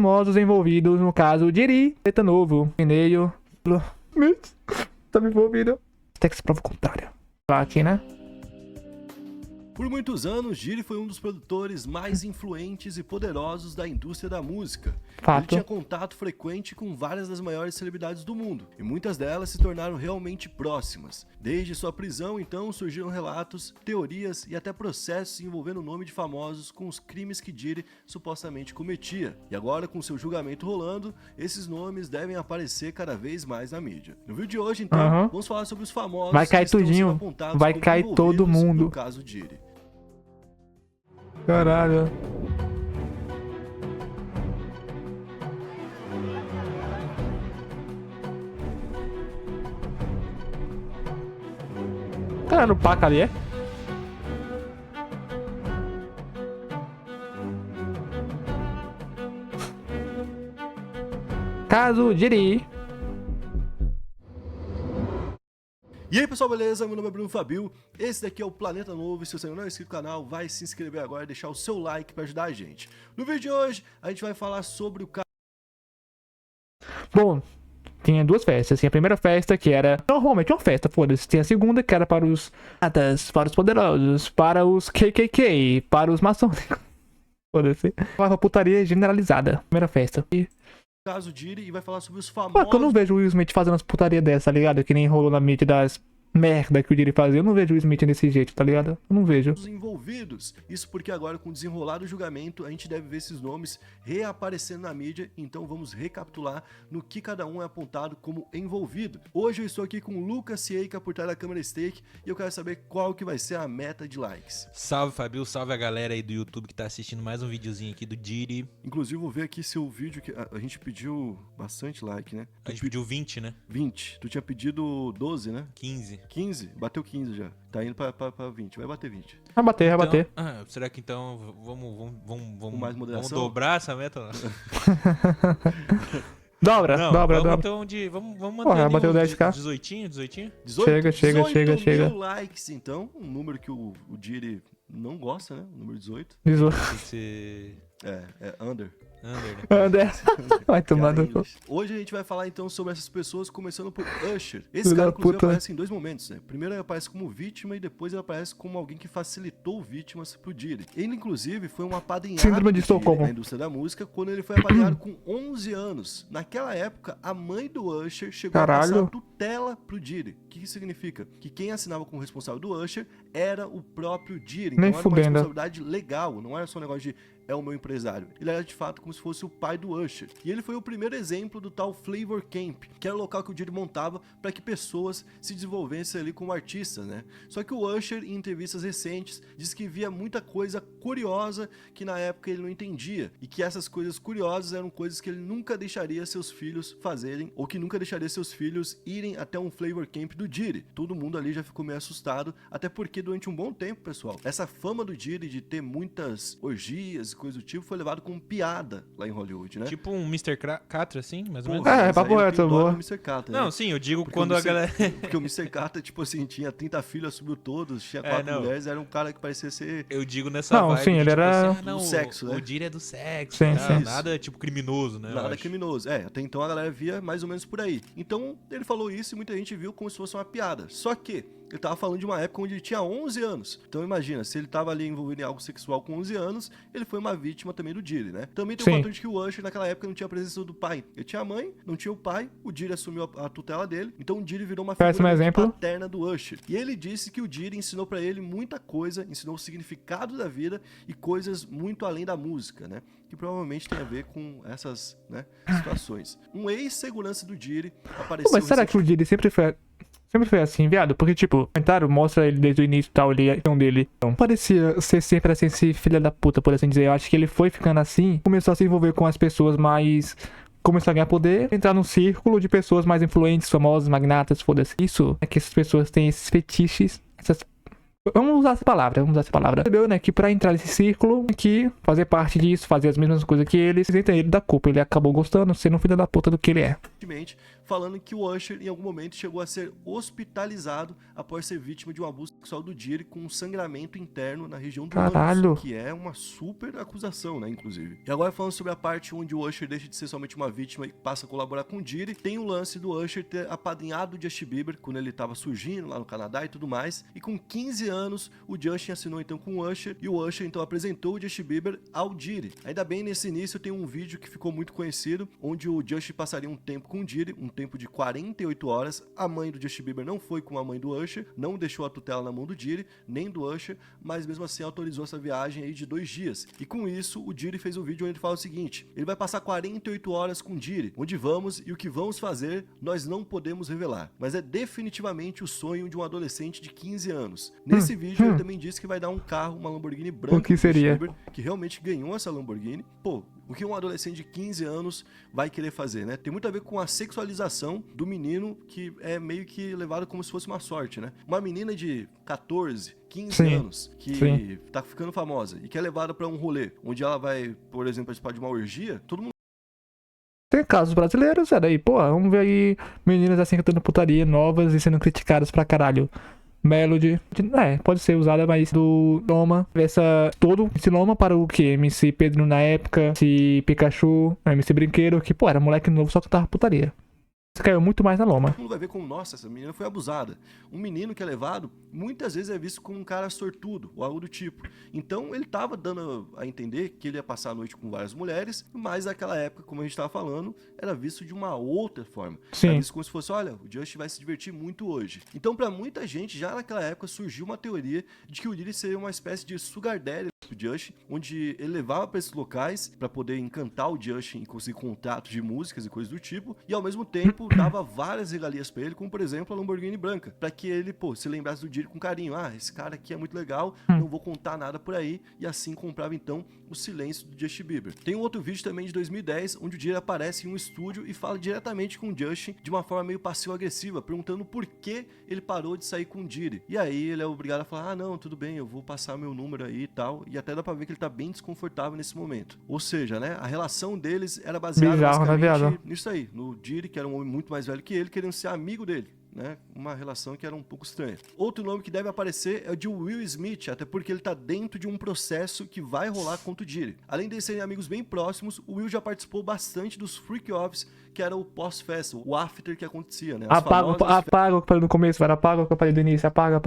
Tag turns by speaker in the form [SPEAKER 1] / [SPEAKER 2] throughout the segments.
[SPEAKER 1] famosos envolvidos no caso Diddy, Preta Novo, e-mail. Tá me envolvido. Até que se prova o contrário. Lá aqui, né?
[SPEAKER 2] Por muitos anos, Diddy foi um dos produtores mais influentes e poderosos da indústria da música. Ele
[SPEAKER 1] Fato.
[SPEAKER 2] tinha contato frequente com várias das maiores celebridades do mundo, e muitas delas se tornaram realmente próximas. Desde sua prisão, então, surgiram relatos, teorias e até processos envolvendo o nome de famosos com os crimes que Diddy supostamente cometia. E agora, com seu julgamento rolando, esses nomes devem aparecer cada vez mais na mídia. No vídeo de hoje, então, vamos falar sobre os famosos
[SPEAKER 1] Vai cair
[SPEAKER 2] que estão sendo
[SPEAKER 1] tudinho.
[SPEAKER 2] apontados
[SPEAKER 1] Vai
[SPEAKER 2] como
[SPEAKER 1] cair todo
[SPEAKER 2] envolvidos
[SPEAKER 1] mundo.
[SPEAKER 2] no caso Diddy.
[SPEAKER 1] Caralho. Cara, no paca ali, é? Caso Diddy.
[SPEAKER 2] E aí pessoal, beleza? Meu nome é Bruno Fabio, esse daqui é o Planeta Novo, e se você não é inscrito no canal, vai se inscrever agora e deixar o seu like para ajudar a gente. No vídeo de hoje, a gente vai falar sobre o caso...
[SPEAKER 1] Bom, tinha duas festas. Tinha a primeira festa que era normalmente uma festa, foda-se. Tinha a segunda que era para os atas, para os poderosos, para os KKK, para os maçônicos. Foda-se. Uma putaria generalizada. Primeira festa. E
[SPEAKER 2] caso Diddy e vai falar sobre os
[SPEAKER 1] pô, que eu
[SPEAKER 2] famosos...
[SPEAKER 1] não vejo o Will Smith fazendo umas putaria dessa, tá ligado? Que nem rolou na mídia das merda que o Diddy fazia. Eu não vejo o Will Smith desse jeito, tá ligado? Eu não vejo.
[SPEAKER 2] envolvidos. Isso porque agora, com o desenrolar do julgamento, a gente deve ver esses nomes reaparecendo na mídia, então vamos recapitular no que cada um é apontado como envolvido. Hoje eu estou aqui com o Lucas Cieca por trás da câmera Steak e eu quero saber qual que vai ser a meta de likes.
[SPEAKER 3] Salve Fabio, salve a galera aí do YouTube que tá assistindo mais um videozinho aqui do Diddy.
[SPEAKER 2] Inclusive, vou ver aqui seu vídeo, que a gente pediu bastante like, né?
[SPEAKER 3] A gente pediu 20, né?
[SPEAKER 2] 20. Tu tinha pedido 12, né?
[SPEAKER 3] 15.
[SPEAKER 2] 15? Bateu 15 já. Tá indo pra 20. Vai bater 20.
[SPEAKER 1] Vai bater, vai bater.
[SPEAKER 3] Ah, será que então vamos
[SPEAKER 2] mais moderação?
[SPEAKER 3] vamos dobrar essa meta?
[SPEAKER 1] Dobra,
[SPEAKER 3] Não,
[SPEAKER 1] dobra,
[SPEAKER 3] vamos
[SPEAKER 1] dobra.
[SPEAKER 3] então vamos manter
[SPEAKER 1] Porra,
[SPEAKER 3] ali
[SPEAKER 1] bateu
[SPEAKER 3] uns
[SPEAKER 1] 10K.
[SPEAKER 3] 18?
[SPEAKER 2] 18?
[SPEAKER 1] Chega, chega,
[SPEAKER 2] 18
[SPEAKER 1] chega,
[SPEAKER 2] mil
[SPEAKER 1] chega.
[SPEAKER 2] likes, então. Um número que o Diddy não gosta, né? O número 18.
[SPEAKER 3] Tem que ser
[SPEAKER 2] É under.
[SPEAKER 3] under, né?
[SPEAKER 1] André. Vai tomar no cu.
[SPEAKER 2] Hoje a gente vai falar então sobre essas pessoas, começando por Usher. Esse
[SPEAKER 1] Filho
[SPEAKER 2] cara,
[SPEAKER 1] da
[SPEAKER 2] inclusive,
[SPEAKER 1] puta.
[SPEAKER 2] aparece em dois momentos, né? Primeiro ele aparece como vítima e depois ele aparece como alguém que facilitou vítimas pro Diddy. Ele, inclusive, foi um apadrinhado
[SPEAKER 1] Síndrome de
[SPEAKER 2] do Diddy
[SPEAKER 1] Estocolmo.
[SPEAKER 2] na indústria da música quando ele foi apadrinhado com 11 anos. Naquela época, a mãe do Usher chegou a passar
[SPEAKER 1] Caralho.
[SPEAKER 2] tutela pro Diddy. O que isso significa? Que quem assinava como responsável do Usher era o próprio Diddy. Então
[SPEAKER 1] Nem
[SPEAKER 2] era uma
[SPEAKER 1] fudendo.
[SPEAKER 2] responsabilidade legal, não era só um negócio de é o meu empresário. Ele era de fato como se fosse o pai do Usher. E ele foi o primeiro exemplo do tal Flavor Camp, que era o local que o Diddy montava para que pessoas se desenvolvessem ali como artistas, né? Só que o Usher, em entrevistas recentes, disse que via muita coisa curiosa que na época ele não entendia. E que essas coisas curiosas eram coisas que ele nunca deixaria seus filhos fazerem, ou que nunca deixaria seus filhos irem até um Flavor Camp do Diddy. Todo mundo ali já ficou meio assustado, até porque durante um bom tempo, pessoal, essa fama do Diddy de ter muitas orgias e coisa do tipo foi levado como piada lá em Hollywood, né?
[SPEAKER 3] Tipo um Mr. Catra, assim, mais ou menos?
[SPEAKER 1] É,
[SPEAKER 2] mas
[SPEAKER 1] papo
[SPEAKER 2] aí eu
[SPEAKER 1] reto,
[SPEAKER 2] tenho dó
[SPEAKER 1] boa.
[SPEAKER 2] do Mr. Catra,
[SPEAKER 3] Não,
[SPEAKER 2] né?
[SPEAKER 3] sim, eu digo
[SPEAKER 2] Porque
[SPEAKER 3] quando
[SPEAKER 2] o
[SPEAKER 3] a
[SPEAKER 2] Mr.
[SPEAKER 3] galera...
[SPEAKER 2] Porque o Mr. Catra, tipo assim, tinha 30 filhos, assumiu todos, tinha 4
[SPEAKER 3] não.
[SPEAKER 2] mulheres, era um cara que parecia ser...
[SPEAKER 3] Eu digo nessa
[SPEAKER 1] Não,
[SPEAKER 3] vibe
[SPEAKER 1] sim,
[SPEAKER 3] de,
[SPEAKER 1] ele
[SPEAKER 3] tipo
[SPEAKER 1] era
[SPEAKER 3] assim,
[SPEAKER 2] do sexo, né?
[SPEAKER 3] O Diddy é do sexo,
[SPEAKER 1] Sim,
[SPEAKER 3] tá?
[SPEAKER 1] sim.
[SPEAKER 3] Nada tipo criminoso, né? eu
[SPEAKER 2] Nada
[SPEAKER 3] acho.
[SPEAKER 2] criminoso. É, até então a galera via mais ou menos por aí. Então, ele falou isso e muita gente viu como se fosse uma piada. Só que ele tava falando de uma época onde ele tinha 11 anos. Então imagina, se ele tava ali envolvido em algo sexual com 11 anos, ele foi uma vítima também do Diddy, né? Também tem o
[SPEAKER 1] Sim.
[SPEAKER 2] fator de que o Usher naquela época não tinha a presença do pai. Ele tinha a mãe, não tinha o pai, o Diddy assumiu a tutela dele, então o Diddy virou uma
[SPEAKER 1] Parece um
[SPEAKER 2] figura
[SPEAKER 1] exemplo.
[SPEAKER 2] paterna do Usher. E ele disse que o Diddy ensinou pra ele muita coisa, ensinou o significado da vida e coisas muito além da música, né? Que provavelmente tem a ver com essas, né, situações. Um ex-segurança do Diddy apareceu...
[SPEAKER 1] Pô, mas será que o Diddy sempre foi assim, viado? Porque, tipo, o comentário mostra ele desde o início e tal, ele dele. Então, parecia ser sempre assim, esse filho da puta, por assim dizer. Eu acho que ele foi ficando assim, começou a se envolver com as pessoas mais... Começou a ganhar poder, entrar num círculo de pessoas mais influentes, famosas, magnatas, foda-se. Isso é que essas pessoas têm esses fetiches, essas... Vamos usar essa palavra. Percebeu, né, que pra entrar nesse círculo, que fazer parte disso, fazer as mesmas coisas que eles, isenta ele da culpa. Ele acabou gostando, sendo um filho da puta do que ele é.
[SPEAKER 2] falando que o Usher em algum momento chegou a ser hospitalizado após ser vítima de um abuso sexual do Diddy com um sangramento interno na região do
[SPEAKER 1] Caralho.
[SPEAKER 2] ânus, que é uma super acusação, né, inclusive. E agora falando sobre a parte onde o Usher deixa de ser somente uma vítima e passa a colaborar com o Diddy, tem o lance do Usher ter apadrinhado o Justin Bieber quando ele tava surgindo lá no Canadá e tudo mais, e com 15 anos o Justin assinou então com o Usher, e o Usher então apresentou o Justin Bieber ao Diddy. Ainda bem, nesse início tem um vídeo que ficou muito conhecido, onde o Justin passaria um tempo com o Diddy, um tempo de 48 horas. A mãe do Justin Bieber não foi com a mãe do Usher, não deixou a tutela na mão do Diddy, nem do Usher, mas mesmo assim autorizou essa viagem aí de 2 dias. E com isso, o Diddy fez um vídeo onde ele fala o seguinte: ele vai passar 48 horas com o Diddy, onde vamos e o que vamos fazer, nós não podemos revelar, mas é definitivamente o sonho de um adolescente de 15 anos. Nesse vídeo, ele também disse que vai dar um carro, uma Lamborghini branca,
[SPEAKER 1] O que seria?
[SPEAKER 2] pro Justin Bieber, que realmente ganhou essa Lamborghini. Pô, o que um adolescente de 15 anos vai querer fazer, né? Tem muito a ver com a sexualização do menino, que é meio que levado como se fosse uma sorte, né? Uma menina de 14, 15
[SPEAKER 1] Sim,
[SPEAKER 2] anos, que
[SPEAKER 1] sim.
[SPEAKER 2] tá ficando famosa e que é levada pra um rolê, onde ela vai, por exemplo, participar de uma orgia, todo mundo
[SPEAKER 1] Tem casos brasileiros, daí, pô, vamos ver aí meninas assim cantando putaria novas e sendo criticadas pra caralho. Melody, pode ser usada, mas do Loma, todo esse Loma para o que? MC Pedro na época, MC Pikachu, MC Brinquedo, que, pô, era moleque novo, só cantava putaria. Isso caiu muito mais na loma.
[SPEAKER 2] vai ver como, nossa, essa menina foi abusada. Um menino que é levado, muitas vezes é visto como um cara sortudo, ou algo do tipo. Então, ele tava dando a entender que ele ia passar a noite com várias mulheres, mas naquela época, como a gente tava falando, era visto de uma outra forma.
[SPEAKER 1] Sim.
[SPEAKER 2] Era visto como se fosse, olha, o Justin vai se divertir muito hoje. Então, pra muita gente, já naquela época, surgiu uma teoria de que o Diddy seria uma espécie de sugar daddy do Justin, onde ele levava pra esses locais pra poder encantar o Justin e conseguir contratos de músicas e coisas do tipo, e ao mesmo tempo dava várias regalias pra ele, como por exemplo a Lamborghini branca, pra que ele, pô, se lembrasse do Diddy com carinho. Ah, esse cara aqui é muito legal, não vou contar nada por aí, e assim comprava então o silêncio do Justin Bieber. Tem um outro vídeo também de 2010, onde o Diddy aparece em um estúdio e fala diretamente com o Justin de uma forma meio passivo-agressiva, perguntando por que ele parou de sair com o Diddy. E aí ele é obrigado a falar, ah não, tudo bem, eu vou passar meu número aí e tal, e até dá pra ver que ele tá bem desconfortável nesse momento. Ou seja, né, a relação deles era baseada
[SPEAKER 1] Bizarro, né,
[SPEAKER 2] basicamente
[SPEAKER 1] viado?
[SPEAKER 2] nisso aí, no Diddy, que era um homem muito mais velho que ele, querendo ser amigo dele, né? Uma relação que era um pouco estranha. Outro nome que deve aparecer é o de Will Smith, até porque ele tá dentro de um processo que vai rolar contra o Diddy. Além de serem amigos bem próximos, o Will já participou bastante dos Freak Offs, que era o pós-festa, o after que acontecia, né? As
[SPEAKER 1] Apaga o que eu falei no começo, vai, apaga o que eu falei do início, apaga.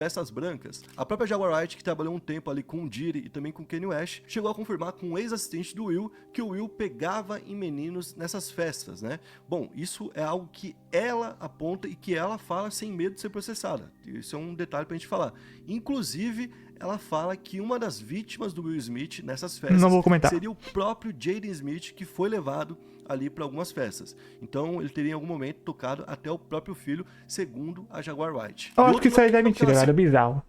[SPEAKER 2] festas brancas. A própria Jaguar Wright, que trabalhou um tempo ali com o Diddy e também com o Kanye West, chegou a confirmar com um ex-assistente do Will que o Will pegava em meninos nessas festas, né? Bom, isso é algo que ela aponta e que ela fala sem medo de ser processada. Isso é um detalhe pra gente falar. Inclusive, ela fala que uma das vítimas do Will Smith nessas festas
[SPEAKER 1] Não vou comentar.
[SPEAKER 2] seria o próprio Jaden Smith, que foi levado ali para algumas festas. Então, ele teria em algum momento tocado até o próprio filho, segundo a Jaguar Wright.
[SPEAKER 1] Eu acho que isso aí é mentira, velho, é bizarro.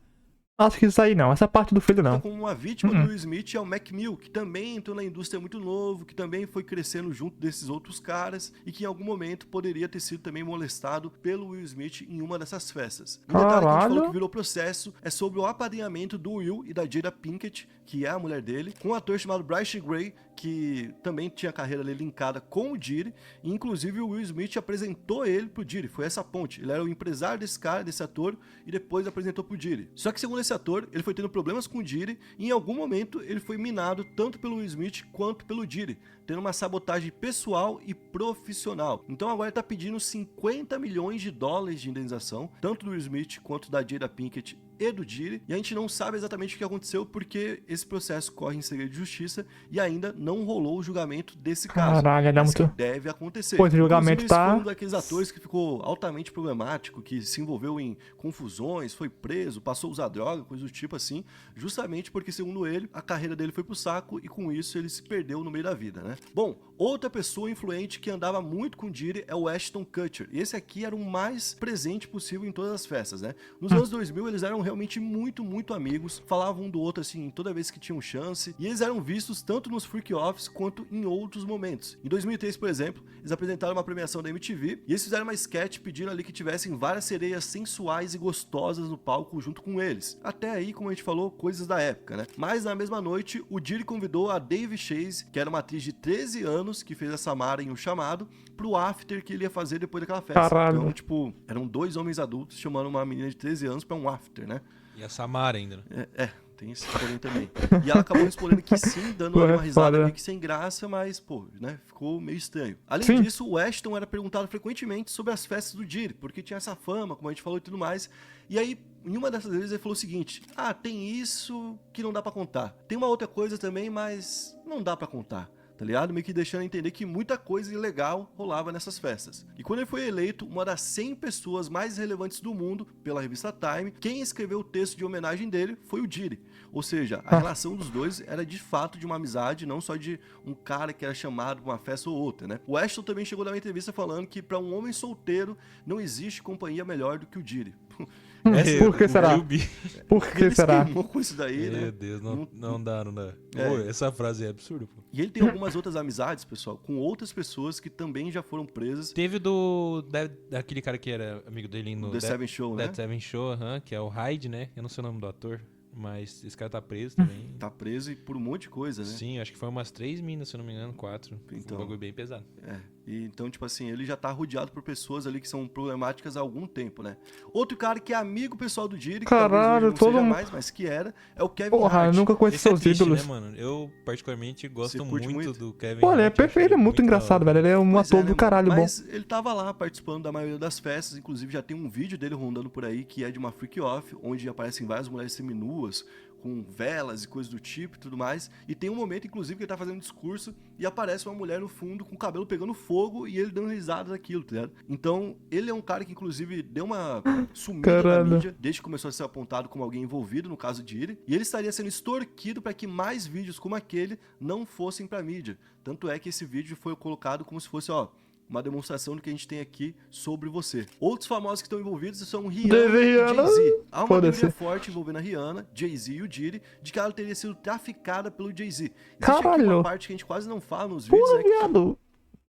[SPEAKER 1] Acho que isso aí não, essa parte do filho não.
[SPEAKER 2] Como uma vítima do Will Smith é o Mac Mill, que também entrou na indústria muito novo, que também foi crescendo junto desses outros caras e que em algum momento poderia ter sido também molestado pelo Will Smith em uma dessas festas. Um detalhe que a gente falou que virou processo é sobre o apadrinhamento do Will e da Jada Pinkett, que é a mulher dele, com um ator chamado Bryce Gray, que também tinha a carreira ali linkada com o Diddy, e inclusive o Will Smith apresentou ele pro Diddy, foi essa ponte. Ele era o empresário desse cara, desse ator, e depois apresentou pro Diddy. Só que segundo esse ator, ele foi tendo problemas com o Diddy, e em algum momento ele foi minado tanto pelo Will Smith quanto pelo Diddy, tendo uma sabotagem pessoal e profissional. Então agora ele tá pedindo 50 milhões de dólares de indenização, tanto do Will Smith quanto da Jada Pinkett e do Diddy, e a gente não sabe exatamente o que aconteceu porque esse processo corre em segredo de justiça e ainda não rolou o julgamento desse caso.
[SPEAKER 1] Caralho, dá muito...
[SPEAKER 2] deve acontecer.
[SPEAKER 1] Pô, esse julgamento tá...
[SPEAKER 2] foi um daqueles atores que ficou altamente problemático, que se envolveu em confusões, foi preso, passou a usar droga, coisa do tipo assim, justamente porque, segundo ele, a carreira dele foi pro saco e com isso ele se perdeu no meio da vida, né? Bom, outra pessoa influente que andava muito com o Diddy é o Ashton Kutcher, e esse aqui era o mais presente possível em todas as festas, né? Nos anos 2000 eles eram realmente muito amigos, falavam um do outro assim toda vez que tinham chance, e eles eram vistos tanto nos freak-offs quanto em outros momentos. Em 2003, por exemplo, eles apresentaram uma premiação da MTV e eles fizeram uma sketch pedindo ali que tivessem várias sereias sensuais e gostosas no palco junto com eles. Até aí, como a gente falou, coisas da época, né? Mas na mesma noite, o Diddy convidou a Dave Chase, que era uma atriz de 13 anos que fez a Samara em O Chamado, pro after que ele ia fazer depois daquela festa.
[SPEAKER 1] Caralho.
[SPEAKER 2] Então, tipo, eram 2 homens adultos chamando uma menina de 13 anos pra um after, né?
[SPEAKER 3] E a Samara ainda, né?
[SPEAKER 2] Tem esse porém também. E ela acabou respondendo que sim, dando uma risada meio que sem graça, mas, pô, né, ficou meio estranho. Além disso, o Ashton era perguntado frequentemente sobre as festas do Diddy, porque tinha essa fama, como a gente falou e tudo mais. E aí, em uma dessas vezes, ele falou o seguinte: tem isso que não dá pra contar. Tem uma outra coisa também, mas não dá pra contar. Tá ligado? Meio que deixando entender que muita coisa ilegal rolava nessas festas. E quando ele foi eleito uma das 100 pessoas mais relevantes do mundo pela revista Time, quem escreveu o texto de homenagem dele foi o Diddy. Ou seja, a relação dos dois era de fato de uma amizade, não só de um cara que era chamado pra uma festa ou outra, né? O Ashton também chegou a dar uma entrevista falando que pra um homem solteiro não existe companhia melhor do que o Diddy.
[SPEAKER 1] Por que será? Por que será?
[SPEAKER 2] Ele com isso daí,
[SPEAKER 3] Meu
[SPEAKER 2] né?
[SPEAKER 3] Deus, não dá. Pô, essa frase é absurda, pô.
[SPEAKER 2] E ele tem algumas outras amizades, pessoal, com outras pessoas que também já foram presas.
[SPEAKER 3] Teve daquele cara que era amigo dele no
[SPEAKER 2] The Seven Show, né?
[SPEAKER 3] The Seven Show, que é o Hyde, né? Eu não sei o nome do ator, mas esse cara tá preso também.
[SPEAKER 2] Tá preso e por um monte de coisa, né?
[SPEAKER 3] Sim, acho que foi umas 3 minas, se eu não me engano, 4.
[SPEAKER 2] Então,
[SPEAKER 3] um bagulho bem pesado.
[SPEAKER 2] E então, tipo assim, ele já tá rodeado por pessoas ali que são problemáticas há algum tempo, né? Outro cara que é amigo pessoal do Diddy, que
[SPEAKER 1] Caralho,
[SPEAKER 2] talvez hoje não seja mais, mas que era, é o Kevin
[SPEAKER 1] Porra,
[SPEAKER 2] Hart.
[SPEAKER 1] eu nunca conheci
[SPEAKER 3] Esse é
[SPEAKER 1] seus
[SPEAKER 3] triste,
[SPEAKER 1] ídolos.
[SPEAKER 3] né, mano? Eu, particularmente, gosto
[SPEAKER 2] curte
[SPEAKER 3] muito
[SPEAKER 2] muito?
[SPEAKER 3] do Kevin
[SPEAKER 1] Pô, ele é
[SPEAKER 3] Hart, acho
[SPEAKER 1] perfeito, ele é muito
[SPEAKER 3] da
[SPEAKER 1] engraçado,
[SPEAKER 3] hora.
[SPEAKER 1] velho. Ele é um
[SPEAKER 2] Pois
[SPEAKER 1] ator
[SPEAKER 2] né,
[SPEAKER 1] do
[SPEAKER 2] mano?
[SPEAKER 1] caralho bom.
[SPEAKER 2] Mas ele tava lá participando da maioria das festas, inclusive já tem um vídeo dele rondando por aí, que é de uma freak-off, onde aparecem várias mulheres seminuas, com velas e coisas do tipo e tudo mais. E tem um momento, inclusive, que ele tá fazendo um discurso e aparece uma mulher no fundo com o cabelo pegando fogo e ele dando risada daquilo, tá ligado? Então, ele é um cara que, inclusive, deu uma sumida da mídia, desde que começou a ser apontado como alguém envolvido no caso de Diddy. E ele estaria sendo extorquido para que mais vídeos como aquele não fossem pra mídia. Tanto é que esse vídeo foi colocado como se fosse, uma demonstração do que a gente tem aqui sobre você. Outros famosos que estão envolvidos são Rihanna e Jay-Z. Há uma teoria forte envolvendo a Rihanna, Jay-Z e o Diddy, de que ela teria sido traficada pelo Jay-Z. Existe aqui uma parte que a gente quase não fala nos vídeos,
[SPEAKER 1] Pô, viado.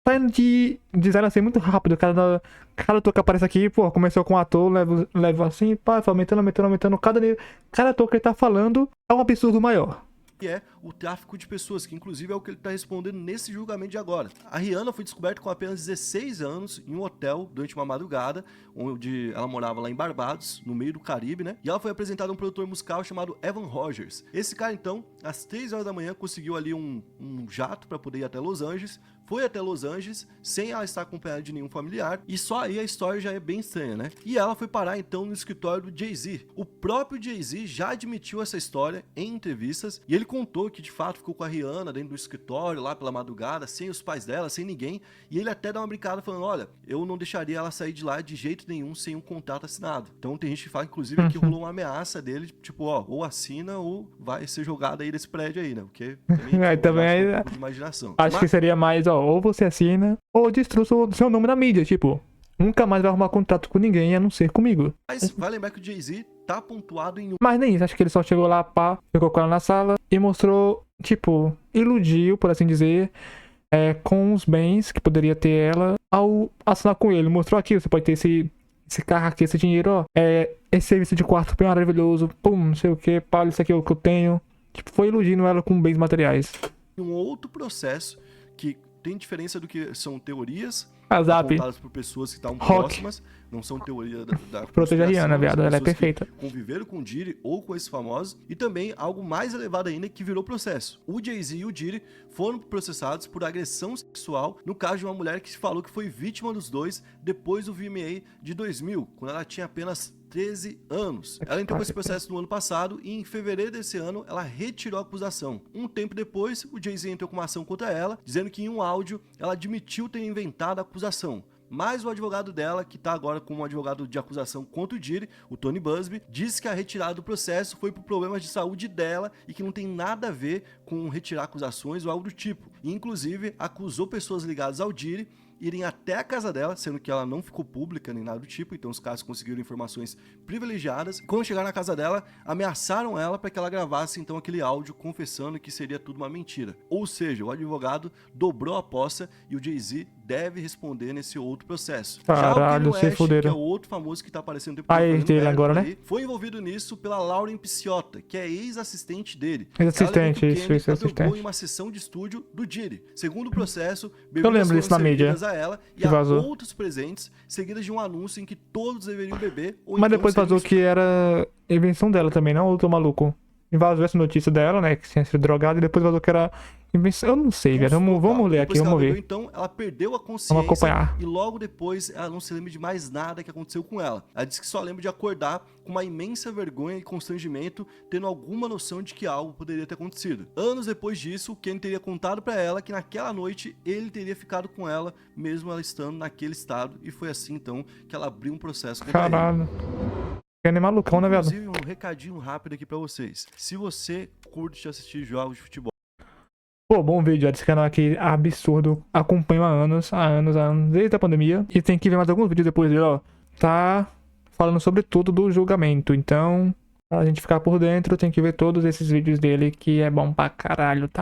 [SPEAKER 1] Tá indo de design assim muito rápido. Cada ator que aparece aqui, pô, começou com um ator, leva assim, pá, aumentando. Cada ator que ele tá falando é um absurdo maior.
[SPEAKER 2] Que é o tráfico de pessoas, que inclusive é o que ele está respondendo nesse julgamento de agora. A Rihanna foi descoberta com apenas 16 anos em um hotel durante uma madrugada, onde ela morava lá em Barbados, no meio do Caribe, né? E ela foi apresentada a um produtor musical chamado Evan Rogers. Esse cara, então, às 3 horas da manhã, conseguiu ali um jato para poder ir até Los Angeles, foi até Los Angeles, sem ela estar acompanhada de nenhum familiar, e só aí a história já é bem estranha, né? E ela foi parar, então, no escritório do Jay-Z. O próprio Jay-Z já admitiu essa história em entrevistas, e ele contou que, de fato, ficou com a Rihanna dentro do escritório, lá pela madrugada, sem os pais dela, sem ninguém, e ele até dá uma brincada falando, olha, eu não deixaria ela sair de lá de jeito nenhum sem um contrato assinado. Então tem gente que fala, inclusive, que rolou uma ameaça dele, tipo, ou assina ou vai ser jogado aí desse prédio aí, né? Porque também um pouco de imaginação.
[SPEAKER 1] Acho que seria mais, ou você assina, ou destrua o seu nome na mídia, tipo, nunca mais vai arrumar contrato com ninguém, a não ser comigo.
[SPEAKER 2] Mas vai lembrar que o Jay-Z tá pontuado em...
[SPEAKER 1] Mas nem isso, acho que ele só chegou lá, pá, ficou com ela na sala e mostrou, tipo, iludiu, por assim dizer, com os bens que poderia ter ela ao assinar com ele. Mostrou aqui, você pode ter esse carro aqui, esse dinheiro, ó, esse serviço de quarto bem maravilhoso, pum, não sei o que, pá, isso aqui é o que eu tenho. Tipo, foi iludindo ela com bens materiais.
[SPEAKER 2] Um outro processo que tem diferença do que são teorias
[SPEAKER 1] apontadas
[SPEAKER 2] por pessoas que estavam próximas, não são teorias da
[SPEAKER 1] Proteja a Rihanna, viado, ela é perfeita.
[SPEAKER 2] Conviveram com o Diddy ou com esses famosos, e também algo mais elevado ainda que virou processo. O Jay-Z e o Diddy foram processados por agressão sexual no caso de uma mulher que se falou que foi vítima dos dois depois do VMA de 2000, quando ela tinha apenas 13 anos. Ela entrou com esse processo no ano passado e em fevereiro desse ano ela retirou a acusação. Um tempo depois, o Jay-Z entrou com uma ação contra ela, dizendo que em um áudio ela admitiu ter inventado a acusação. Mas o advogado dela, que está agora como advogado de acusação contra o Diddy, o Tony Buzbee, disse que a retirada do processo foi por problemas de saúde dela e que não tem nada a ver com retirar acusações ou algo do tipo. E, inclusive, acusou pessoas ligadas ao Diddy irem até a casa dela, sendo que ela não ficou pública nem nada do tipo, então os caras conseguiram informações privilegiadas. Quando chegaram na casa dela, ameaçaram ela para que ela gravasse então aquele áudio confessando que seria tudo uma mentira. Ou seja, o advogado dobrou a aposta e o Jay-Z deve responder nesse outro processo.
[SPEAKER 1] Caralho,
[SPEAKER 2] já o
[SPEAKER 1] se
[SPEAKER 2] Kanye West,
[SPEAKER 1] fuderam.
[SPEAKER 2] que é o outro famoso que tá aparecendo o tempo
[SPEAKER 1] Aí,
[SPEAKER 2] fazendo
[SPEAKER 1] dele
[SPEAKER 2] merda
[SPEAKER 1] agora,
[SPEAKER 2] por
[SPEAKER 1] né?
[SPEAKER 2] aí, foi envolvido nisso pela Lauren Picciota, que é ex-assistente dele.
[SPEAKER 1] Ex-assistente,
[SPEAKER 2] Ela
[SPEAKER 1] isso,
[SPEAKER 2] alegou que o Kanye
[SPEAKER 1] assistente.
[SPEAKER 2] adubou em uma sessão de estúdio do Diddy. Segundo o processo,
[SPEAKER 1] Eu lembro disso na mídia,
[SPEAKER 2] a ela e
[SPEAKER 1] que
[SPEAKER 2] a
[SPEAKER 1] vazou.
[SPEAKER 2] outros presentes, seguidas de um anúncio em que todos deveriam beber ou
[SPEAKER 1] Mas
[SPEAKER 2] então
[SPEAKER 1] depois
[SPEAKER 2] seriam
[SPEAKER 1] vazou que era invenção dela também, não? Ou tô maluco? E vazou essa notícia dela, né? Que tinha sido drogada, e depois vazou que era invenção. Eu não sei, velho. Vamos ler aqui,
[SPEAKER 2] Depois que ela
[SPEAKER 1] vamos
[SPEAKER 2] bebeu,
[SPEAKER 1] ver.
[SPEAKER 2] então, ela perdeu a
[SPEAKER 1] Vamos
[SPEAKER 2] consciência
[SPEAKER 1] acompanhar.
[SPEAKER 2] e logo depois ela não se lembra de mais nada que aconteceu com ela. Ela disse que só lembra de acordar com uma imensa vergonha e constrangimento, tendo alguma noção de que algo poderia ter acontecido. Anos depois disso, o Ken teria contado pra ela que naquela noite ele teria ficado com ela, mesmo ela estando naquele estado, e foi assim então que ela abriu um processo contra ele.
[SPEAKER 1] Caralho. Kanye é malucão, né, viado?
[SPEAKER 2] Inclusive, um recadinho rápido aqui pra vocês. Se você curte assistir jogos de futebol,
[SPEAKER 1] Pô, bom vídeo, ó, desse canal aqui absurdo. Acompanho há anos, desde a pandemia. E tem que ver mais alguns vídeos depois dele, ó. Tá falando sobre tudo do julgamento. Então, pra gente ficar por dentro, tem que ver todos esses vídeos dele, que é bom pra caralho, tá?